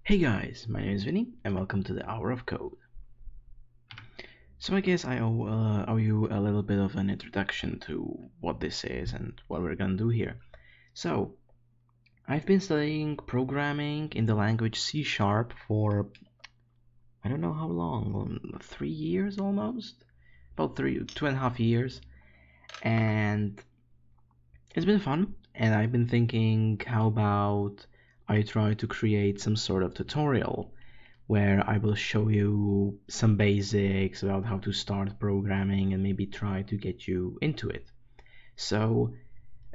Hey guys, my name is Vinny, and welcome to the Hour of Code. So I guess I owe you a little bit of an introduction to what this is and what we're gonna do here. So, I've been studying programming in the language C Sharp for I don't know how long, 3 years almost? About 2.5 years. And it's been fun, and I've been thinking, how about I try to create some sort of tutorial where I will show you some basics about how to start programming and maybe try to get you into it. So,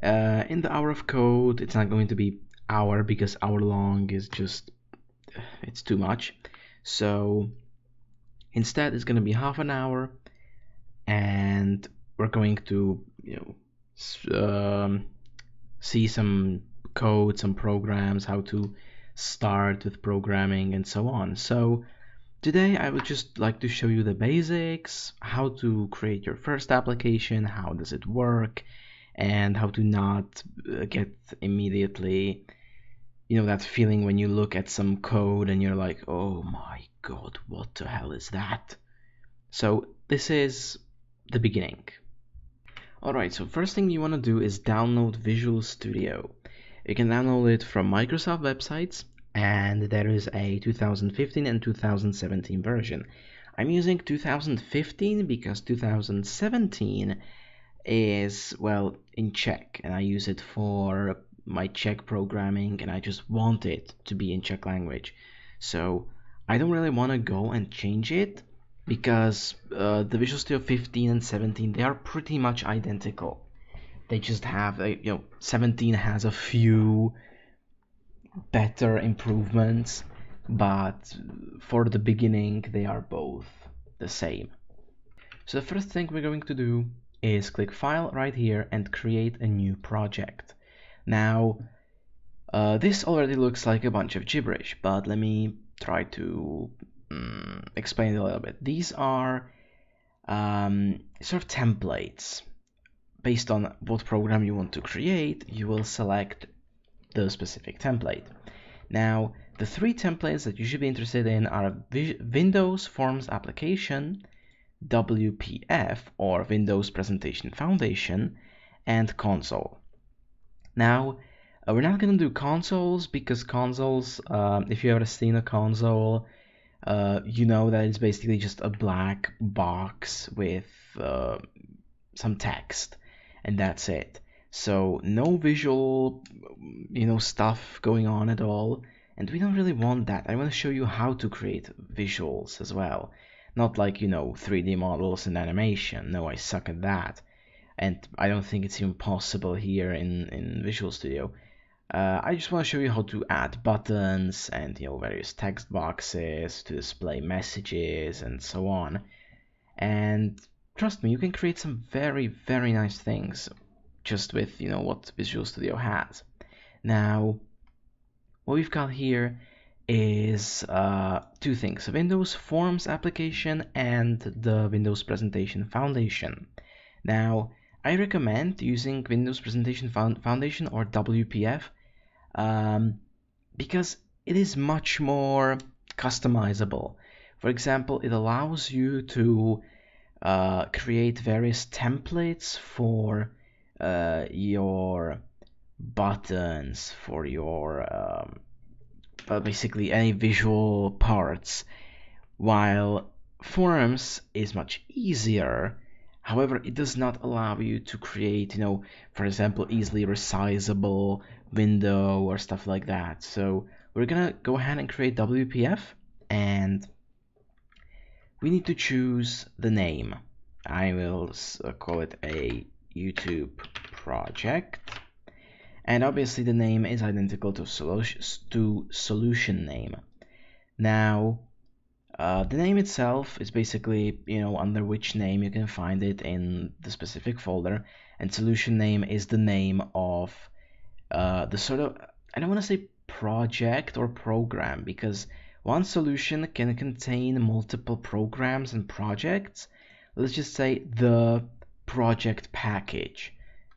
in the hour of code, it's not going to be hour because hour long is just it's too much. So instead, it's going to be half an hour, and we're going to see some code, some programs, how to start with programming, and so on. So today I would just like to show you the basics, how to create your first application, how does it work, and how to not get immediately, that feeling when you look at some code and you're like, oh my god, what the hell is that? So this is the beginning. Alright, so first thing you want to do is download Visual Studio. You can download it from Microsoft websites, and there is a 2015 and 2017 version. I'm using 2015 because 2017 is, well, in Czech, and I use it for my Czech programming, and I just want it to be in Czech language. So I don't really want to go and change it because the Visual Studio 15 and 17, they are pretty much identical. They just have 17 has a few better improvements, but for the beginning they are both the same. So the first thing we're going to do is click File right here and create a new project. Now this already looks like a bunch of gibberish, but let me try to explain it a little bit. These are sort of templates. Based on what program you want to create, you will select the specific template. Now, the three templates that you should be interested in are Windows Forms Application, WPF or Windows Presentation Foundation, and Console. Now, we're not going to do consoles because consoles, if you've ever seen a console, you know that it's basically just a black box with some text, and that's it. So no visual, stuff going on at all, and we don't really want that. I want to show you how to create visuals as well, not like 3D models and animation. No, I suck at that, and I don't think it's even possible here in Visual Studio. I just want to show you how to add buttons and various text boxes to display messages and so on. And trust me, you can create some very, very nice things just with what Visual Studio has. Now, what we've got here is two things: a Windows Forms application and the Windows Presentation Foundation. Now, I recommend using Windows Presentation Foundation or WPF because it is much more customizable. For example, it allows you to create various templates for your buttons, for your basically any visual parts, while Forms is much easier. However, it does not allow you to create, for example, easily resizable window or stuff like that. So we're gonna go ahead and create WPF, and we need to choose the name. I will call it a YouTube project, and obviously the name is identical to solution name. Now, the name itself is basically, under which name you can find it in the specific folder, and solution name is the name of the sort of, I don't want to say project or program, because one solution can contain multiple programs and projects. Let's just say the project package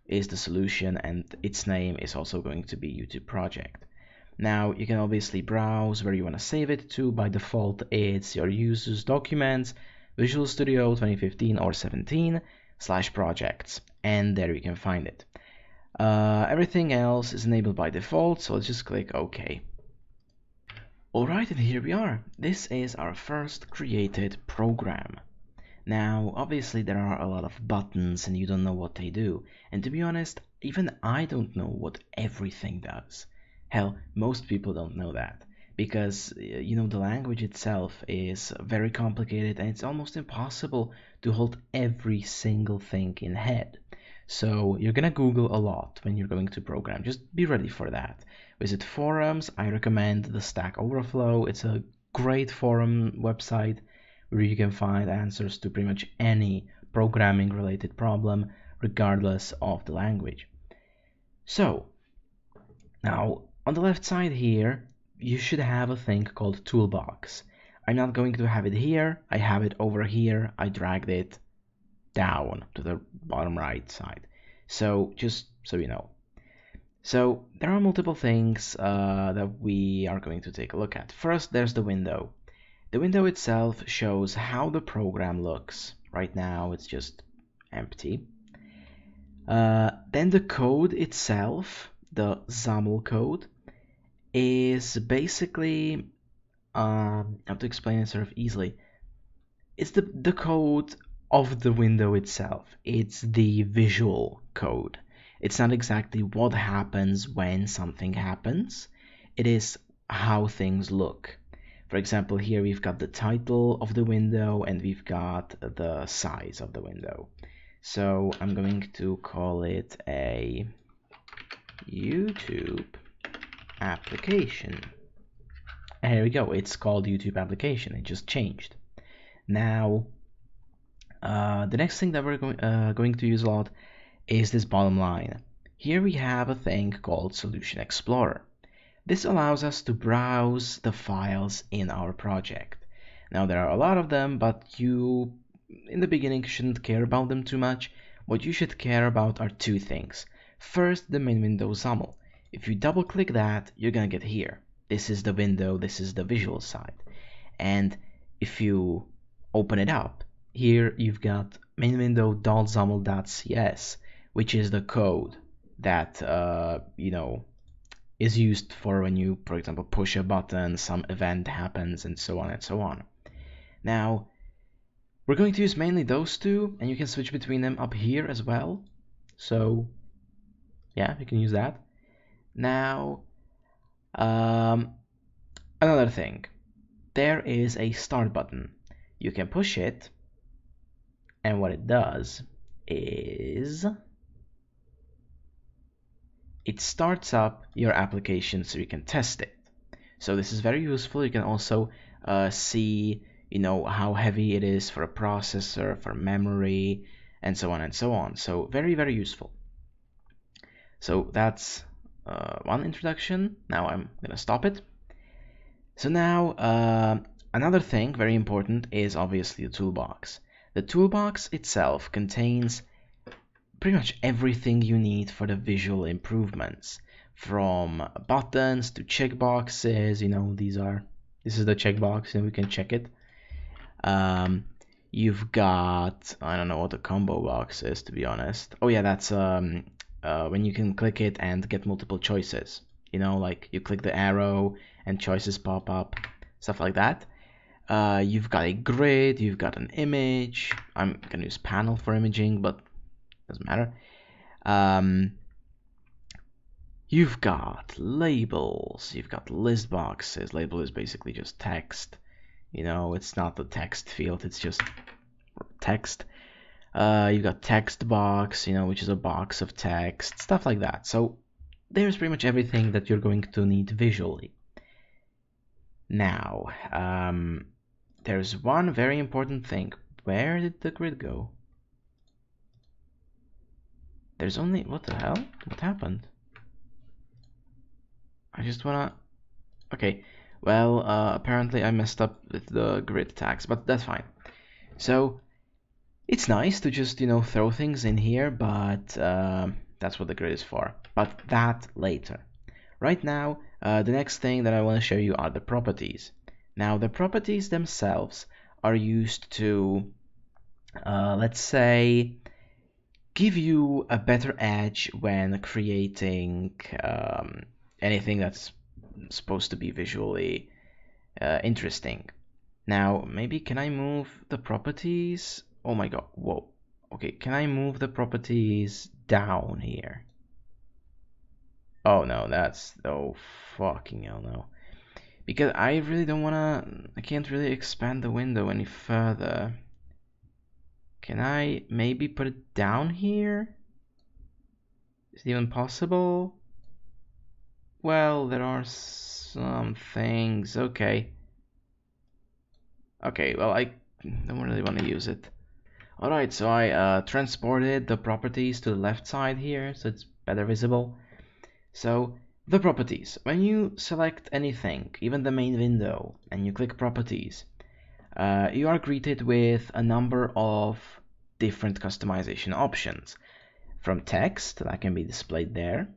is the solution, and its name is also going to be YouTube project. Now you can obviously browse where you want to save it to. By default, it's your users documents, Visual Studio 2015 or 17/projects, and there you can find it. Everything else is enabled by default, so let's just click OK. Alright, and here we are. This is our first created program. Now, obviously there are a lot of buttons and you don't know what they do. And to be honest, even I don't know what everything does. Hell, most people don't know that. Because, the language itself is very complicated and it's almost impossible to hold every single thing in head. So you're gonna Google a lot when you're going to program. Just be ready for that. Visit forums. I recommend the Stack Overflow. It's a great forum website where you can find answers to pretty much any programming related problem, regardless of the language. So now on the left side here, you should have a thing called Toolbox. I'm not going to have it here. I have it over here. I dragged it down to the bottom right side. So just so you know. So there are multiple things that we are going to take a look at. First, there's the window. The window itself shows how the program looks. Right now it's just empty. Then the code itself, the XAML code, is basically, how to explain it sort of easily, it's the code of the window itself. It's the visual code. It's not exactly what happens when something happens. It is how things look. For example, here we've got the title of the window and we've got the size of the window. So I'm going to call it a YouTube application. And here we go. It's called YouTube application. It just changed. Now, the next thing that we're going to use a lot is this bottom line. Here we have a thing called Solution Explorer. This allows us to browse the files in our project. Now there are a lot of them, but you in the beginning shouldn't care about them too much. What you should care about are two things. First, the main window XAML. If you double click that, you're gonna get here. This is the window, this is the visual side. And if you open it up, here you've got main window.xaml.cs, which is the code that is used for when you, for example, push a button, some event happens, and so on and so on. Now, we're going to use mainly those two, and you can switch between them up here as well. So, yeah, you can use that. Now, another thing. There is a start button. You can push it, and what it does is it starts up your application so you can test it. So this is very useful. You can also see, how heavy it is for a processor, for memory, and so on and so on. So very, very useful. So that's one introduction. Now I'm gonna stop it. So now another thing very important is obviously the toolbox. The toolbox itself contains pretty much everything you need for the visual improvements, from buttons to checkboxes. This is the checkbox and we can check it. You've got, I don't know what the combo box is, to be honest. Oh yeah, that's when you can click it and get multiple choices. Like you click the arrow and choices pop up, stuff like that. You've got a grid, you've got an image. I'm gonna use panel for imaging, but doesn't matter. You've got labels, you've got list boxes. Label is basically just text. It's not the text field, it's just text. You've got text box, which is a box of text, stuff like that. So there's pretty much everything that you're going to need visually. Now, there's one very important thing. Where did the grid go? There's only, what the hell? What happened? I just wanna, okay, well, apparently I messed up with the grid tags, but that's fine. So it's nice to just, throw things in here, but that's what the grid is for. But that later. Right now, the next thing that I want to show you are the properties. Now, the properties themselves are used to, let's say, give you a better edge when creating anything that's supposed to be visually interesting. Now, maybe can I move the properties? Oh my god, whoa. Okay, can I move the properties down here? Oh no, that's, oh fucking hell no. Because I really don't wanna, I can't really expand the window any further. Can I maybe put it down here? Is it even possible? Well, there are some things, okay. Okay, well, I don't really want to use it. Alright, so I transported the properties to the left side here, so it's better visible. So, the properties. When you select anything, even the main window, and you click properties, you are greeted with a number of different customization options. From text, that can be displayed there,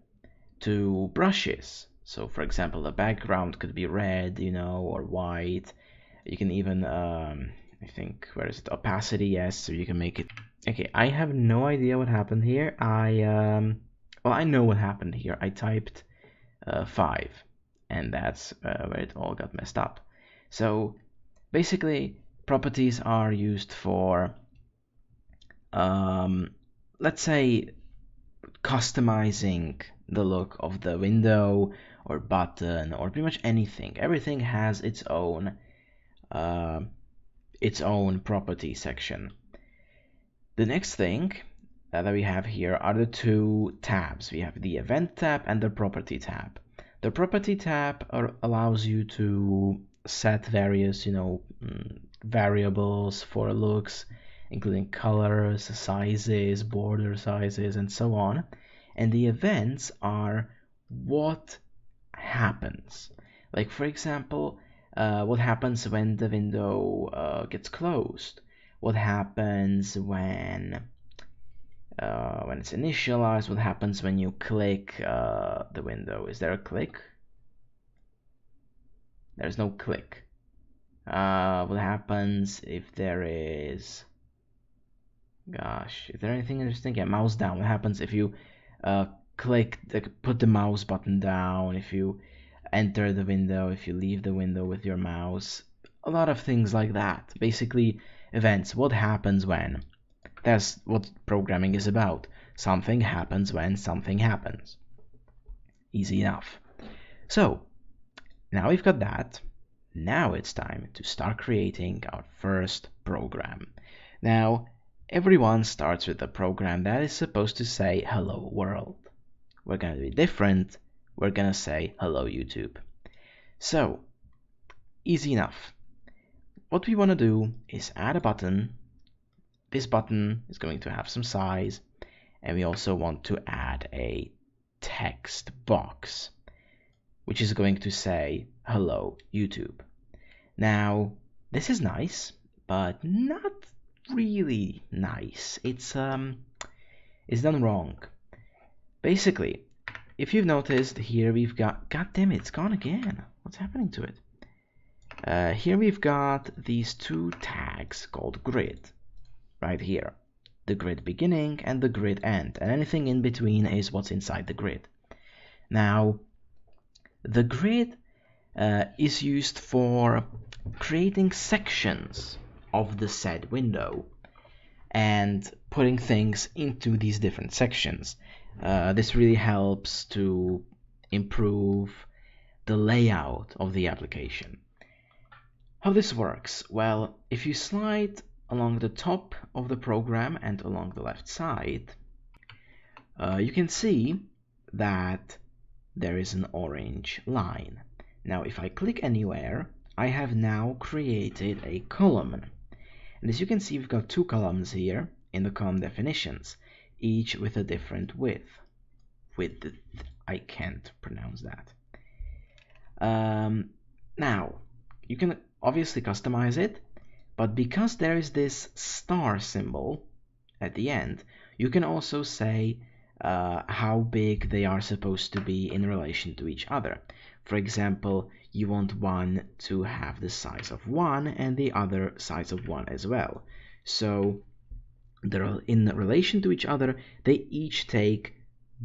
to brushes. So, for example, the background could be red, or white. You can even, I think, where is it? Opacity, yes, so you can make it. Okay, I have no idea what happened here. Well, I know what happened here. I typed 5, and that's where it all got messed up. So, basically, properties are used for, let's say, customizing the look of the window or button or pretty much anything. Everything has uh, its own property section. The next thing that we have here are the two tabs. We have the event tab and the property tab. The property tab allows you to set various, variables for looks, including colors, sizes, border sizes, and so on. And the events are what happens. Like, for example, what happens when the window gets closed? What happens when it's initialized? What happens when you click the window? Is there a click? There's no click. What happens if there is... Gosh, is there anything interesting? Yeah, mouse down. What happens if you put the mouse button down, if you enter the window, if you leave the window with your mouse? A lot of things like that. Basically, events. What happens when? That's what programming is about. Something happens when something happens. Easy enough. So, now we've got that. Now it's time to start creating our first program. Now, everyone starts with a program that is supposed to say hello world. We're going to be different. We're going to say hello YouTube. So, easy enough. What we want to do is add a button. This button is going to have some size, and we also want to add a text box, which is going to say hello YouTube. Now, this is nice, but not really nice. It's done wrong. Basically, if you've noticed here, we've got, god damn it, it's gone again. What's happening to it? Here we've got these two tags called grid right here, the grid beginning and the grid end, and anything in between is what's inside the grid. Now, the grid is used for creating sections of the said window and putting things into these different sections. This really helps to improve the layout of the application. How this works? Well, if you slide along the top of the program and along the left side, you can see that there is an orange line. Now, if I click anywhere, I have now created a column. And as you can see, we've got two columns here in the column definitions, each with a different width. I can't pronounce that. Now, you can obviously customize it, but because there is this star symbol at the end, you can also say how big they are supposed to be in relation to each other. For example, you want one to have the size of 1 and the other size of 1 as well. So they're in relation to each other, they each take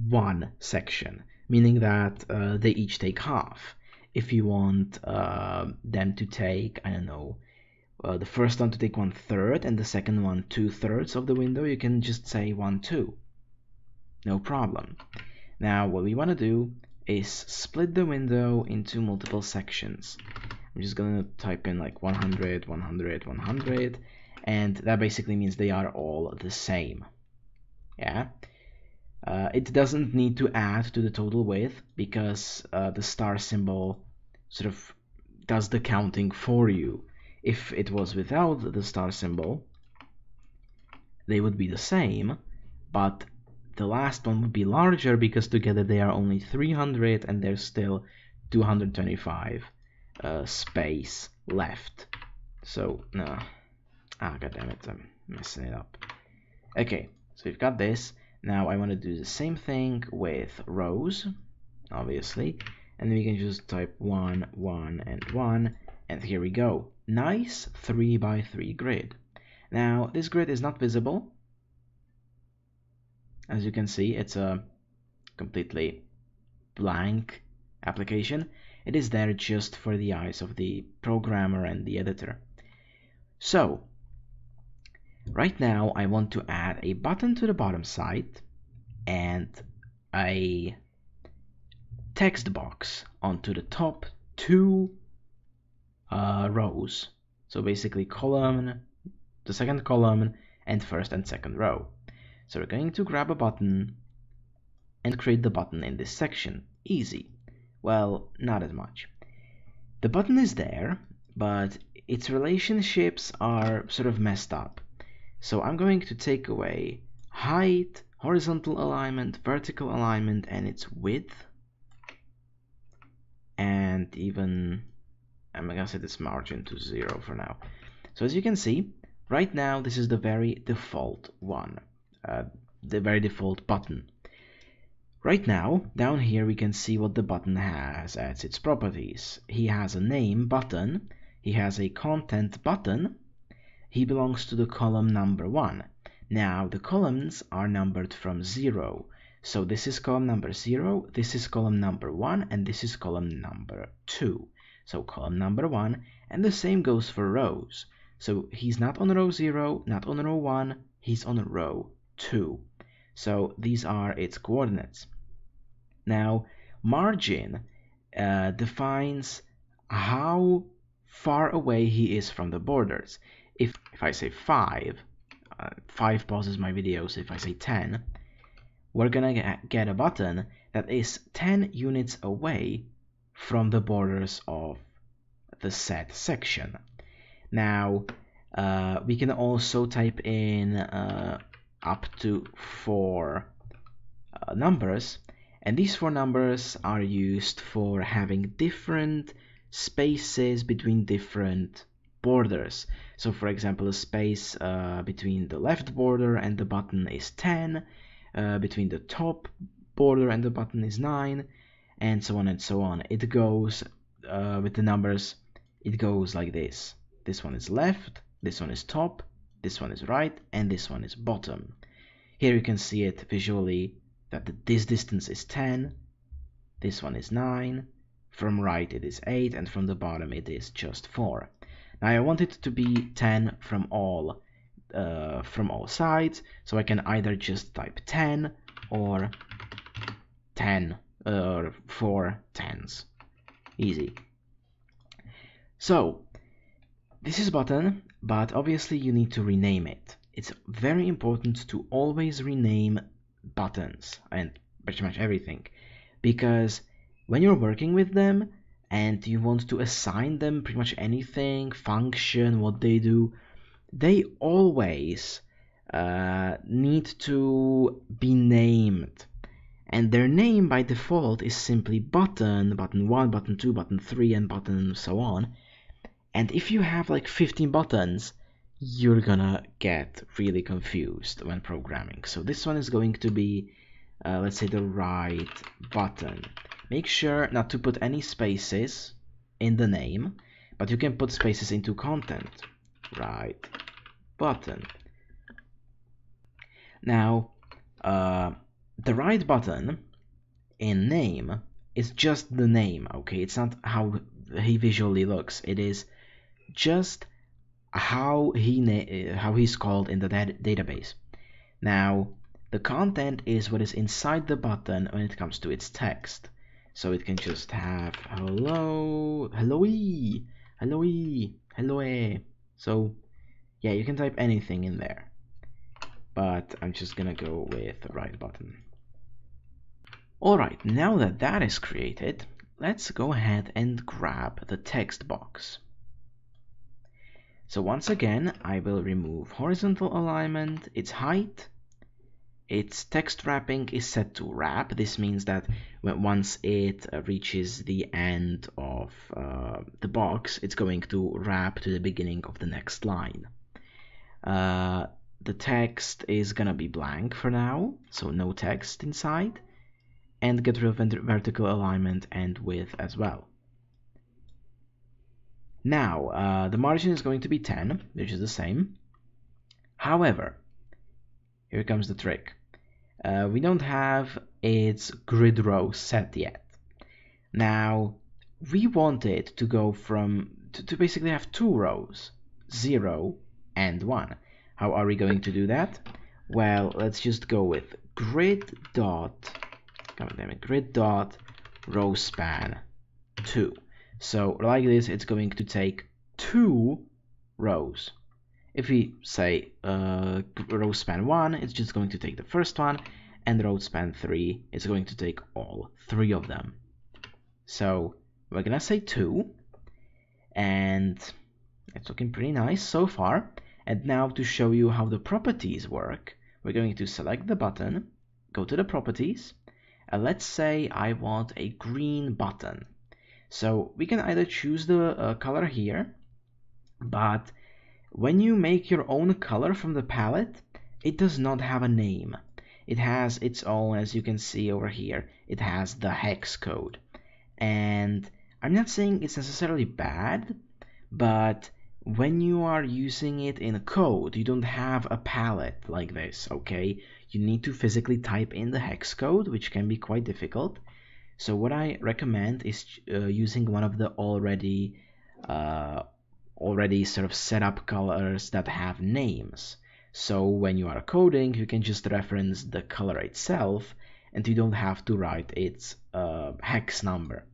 one section, meaning that they each take half. If you want them to take, I don't know, the first one to take 1/3 and the second one 2/3 of the window, you can just say 1/2. No problem. Now what we want to do is split the window into multiple sections. I'm just gonna type in like 100, 100, 100, and that basically means they are all the same. Yeah. It doesn't need to add to the total width because the star symbol sort of does the counting for you. If it was without the star symbol, they would be the same, but the last one would be larger because together they are only 300 and there's still 225 space left. So, no. God damn it, I'm messing it up. Okay, so we've got this. Now I want to do the same thing with rows, obviously, and we can just type 1, 1, and 1, and here we go. Nice 3x3 grid. Now this grid is not visible. As you can see, it's a completely blank application. It is there just for the eyes of the programmer and the editor. So right now I want to add a button to the bottom side and a text box onto the top two rows. So basically column, the second column, and first and second row. So we're going to grab a button and create the button in this section. Easy. Well, not as much. The button is there, but its relationships are sort of messed up. So I'm going to take away height, horizontal alignment, vertical alignment, and its width. And even, I'm gonna set this margin to 0 for now. So as you can see, right now this is the very default one, the very default button. Right now, down here we can see what the button has as its properties. He has a name button, he has a content button, he belongs to the column number 1. Now the columns are numbered from 0. So this is column number 0, this is column number 1, and this is column number 2. So column number 1, and the same goes for rows. So he's not on row 0, not on row 1, he's on row 2. So these are its coordinates. Now margin defines how far away he is from the borders. If I say 5, 5 pauses my video, so if I say 10, we're gonna get a button that is 10 units away from the borders of the set section. Now we can also type in up to 4 numbers, and these 4 numbers are used for having different spaces between different borders. So for example, a space between the left border and the button is 10, between the top border and the button is 9, and so on and so on. It goes with the numbers, it goes like this. This one is left, this one is top, this one is right, and this one is bottom. Here you can see it visually that this distance is 10, this one is 9, from right it is 8, and from the bottom it is just 4. Now I want it to be 10 from all sides, so I can either just type 10 or 10 or 4 tens. Easy. So this is a button, but obviously you need to rename it. It's very important to always rename buttons and pretty much everything, because when you're working with them and you want to assign them pretty much anything, function, what they do, they always need to be named. And their name by default is simply button, button 1, button 2, button 3, and button so on. And if you have like 15 buttons, you're gonna get really confused when programming. So this one is going to be let's say the right button. Make sure not to put any spaces in the name, but you can put spaces into content. Right button. Now, the right button in name is just the name, okay? It's not how he visually looks. It is just how he's called in the database. Now, the content is what is inside the button when it comes to its text. So it can just have hello, hello-y, hello-y, hello-y. So yeah, you can type anything in there. But I'm just gonna go with the right button. Alright, now that that is created, let's go ahead and grab the text box. So once again, I will remove horizontal alignment, its height, its text wrapping is set to wrap. This means that once it reaches the end of the box, it's going to wrap to the beginning of the next line. The text is gonna be blank for now, so no text inside, and get rid of vertical alignment and width as well. Now, the margin is going to be 10, which is the same. However, here comes the trick. We don't have its grid row set yet. Now, we want it to go from, to basically have two rows, 0 and 1. How are we going to do that? Well, let's just go with grid dot row span 2. So like this, it's going to take 2 rows. If we say row span 1, it's just going to take the first one, and row span 3 is going to take all 3 of them. So we're gonna say 2, and it's looking pretty nice so far. And now to show you how the properties work, we're going to select the button, go to the properties, and let's say I want a green button. So we can either choose the color here, but when you make your own color from the palette, it does not have a name. It has its own, as you can see over here, it has the hex code. And I'm not saying it's necessarily bad, but when you are using it in code, you don't have a palette like this, okay? You need to physically type in the hex code, which can be quite difficult. So what I recommend is using one of the already sort of set up colors that have names. So when you are coding, you can just reference the color itself, and you don't have to write its hex number.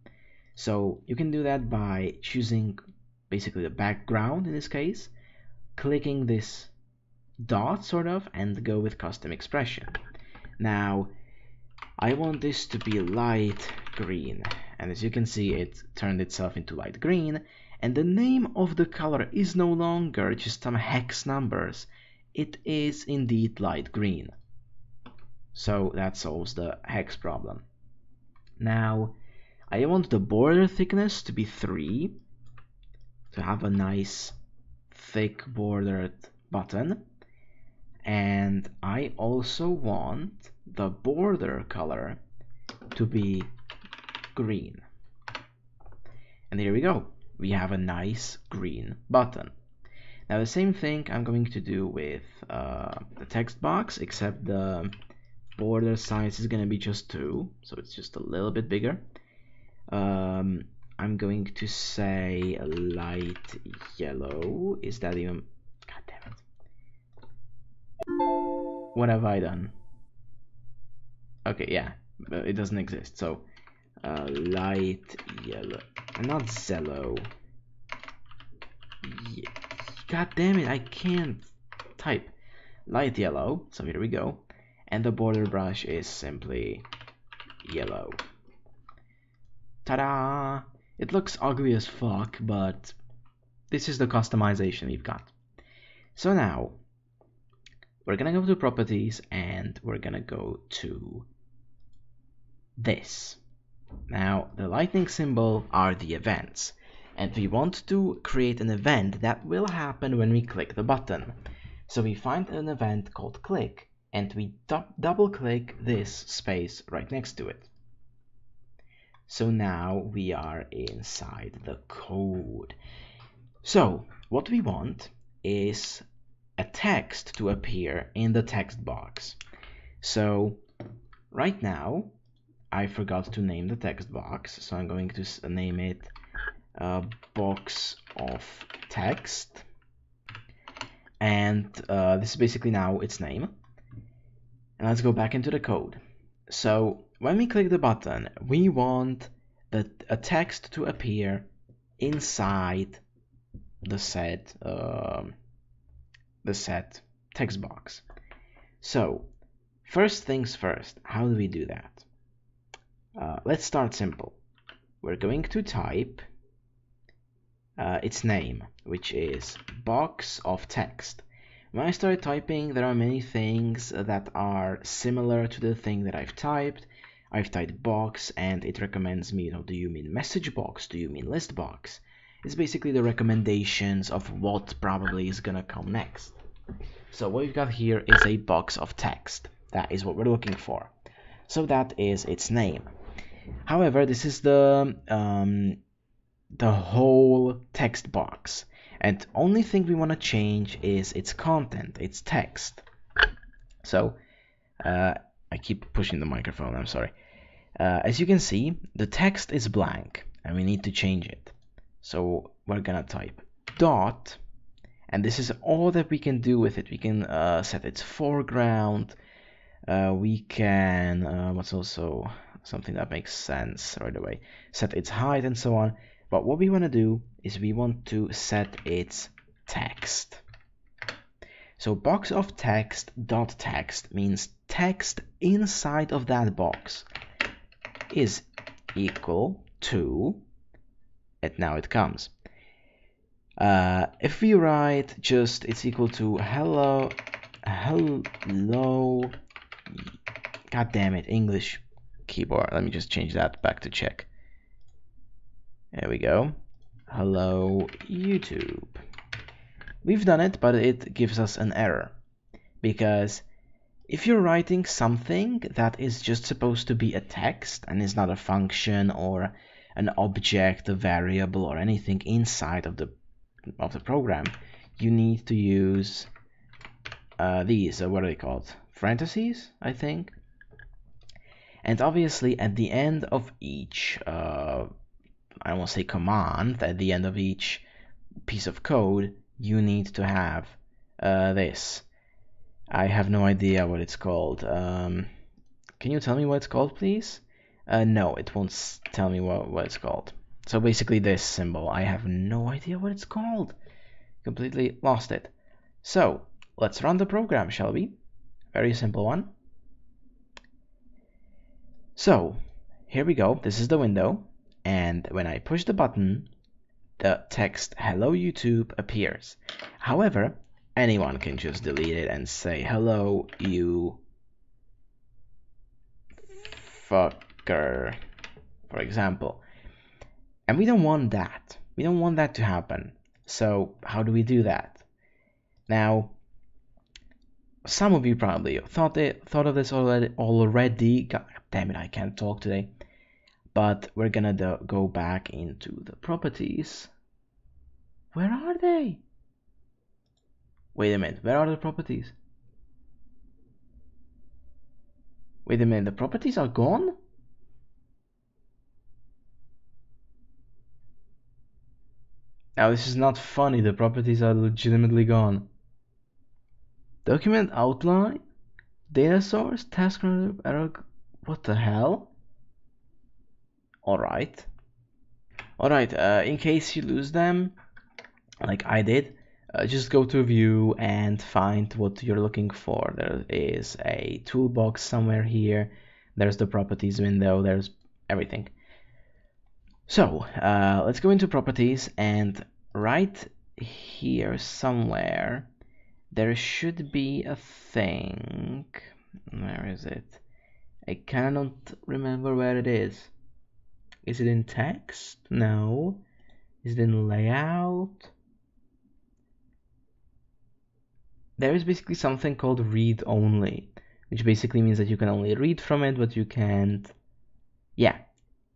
So you can do that by choosing basically the background in this case, clicking this dot sort of, and go with custom expression. Now I want this to be light green, and as you can see, it turned itself into light green, and the name of the color is no longer just some hex numbers, it is indeed light green. So that solves the hex problem. Now I want the border thickness to be 3 to have a nice thick bordered button, and I also want the border color to be green. And here we go, we have a nice green button. Now the same thing I'm going to do with the text box, except the border size is going to be just 2, so it's just a little bit bigger. I'm going to say light yellow. Is that even... God damn it. What have I done? Okay, yeah, it doesn't exist. So light yellow, not Zello. Yeah. God damn it, I can't type. Light yellow, so here we go. And the border brush is simply yellow. Ta-da! It looks ugly as fuck, but this is the customization we've got. So now, we're gonna go to properties, and we're gonna go to this. Now, the lightning symbol are the events, and we want to create an event that will happen when we click the button. So we find an event called click, and we double click this space right next to it. So now we are inside the code. So what we want is a text to appear in the text box. So right now I forgot to name the text box, so I'm going to name it box of text, and this is basically now its name. And let's go back into the code. So when we click the button, we want a text to appear inside the set text box. So first things first, how do we do that? Let's start simple. We're going to type its name, which is box of text. When I start typing, there are many things that are similar to the thing that I've typed. I've typed box and it recommends me, do you mean message box? Do you mean list box? It's basically the recommendations of what probably is gonna come next. So what we've got here is a box of text. That is what we're looking for. So that is its name. However, this is the whole text box, and only thing we want to change is its content, its text. So I keep pushing the microphone, I'm sorry. As you can see, the text is blank and we need to change it. So we're gonna type dot, and this is all that we can do with it. We can set its foreground, we can what's also something that makes sense right away, set its height and so on. But what we want to do is we want to set its text. So box of text dot text means text inside of that box is equal to, and now it comes. If we write just it's equal to hello, god damn it, English keyboard. Let me just change that back to Czech. There we go. Hello YouTube. We've done it, but it gives us an error. Because if you're writing something that is just supposed to be a text and is not a function or an object, a variable, or anything inside of the program, you need to use these, what are they called? Parentheses, I think. And obviously at the end of each I won't say command, at the end of each piece of code, you need to have this. I have no idea what it's called. Can you tell me what it's called, please? No, it won't tell me what it's called. So basically this symbol, I have no idea what it's called. Completely lost it. So let's run the program, shall we? Very simple one. So here we go. This is the window. And when I push the button, the text hello YouTube appears. However, anyone can just delete it and say hello you fucker, for example. And we don't want that. We don't want that to happen. So how do we do that? Now, some of you probably thought of this already. God damn it, I can't talk today. But we're gonna go back into the properties. Where are they? Wait a minute, where are the properties? Wait a minute, the properties are gone? Now this is not funny, the properties are legitimately gone. Document outline, data source, task error, what the hell? Alright, in case you lose them, like I did, just go to view and find what you're looking for. There is a toolbox somewhere here, there's the properties window, there's everything. So let's go into properties, and right here somewhere there should be a thing. Where is it? I cannot remember where it is. Is it in text? No. Is it in layout? There is basically something called read only. which basically means that you can only read from it, but you can't. Yeah,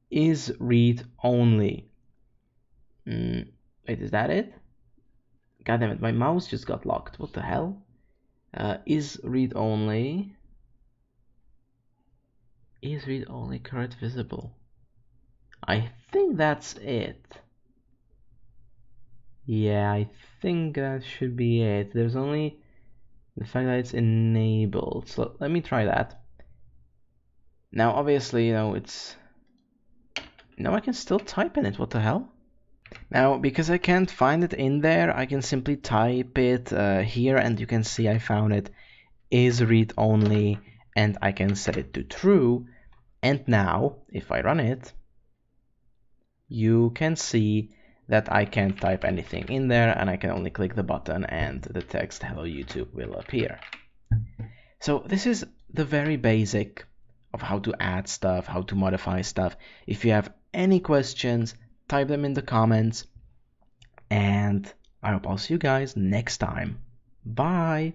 is read only. Wait, is that it? God damn it, my mouse just got locked. What the hell? Is read only. Is read only current visible? I think that's it. Yeah, I think that should be it. There's only the fact that it's enabled. So let me try that. Now, obviously, it's... Now I can still type in it. What the hell? Now, because I can't find it in there, I can simply type it here, and you can see I found it. Is read only, and I can set it to true. And now, if I run it, you can see that I can't type anything in there, and I can only click the button and the text "Hello YouTube" will appear. So this is the very basic of how to add stuff, how to modify stuff. If you have any questions, type them in the comments, and I hope I'll see you guys next time. Bye!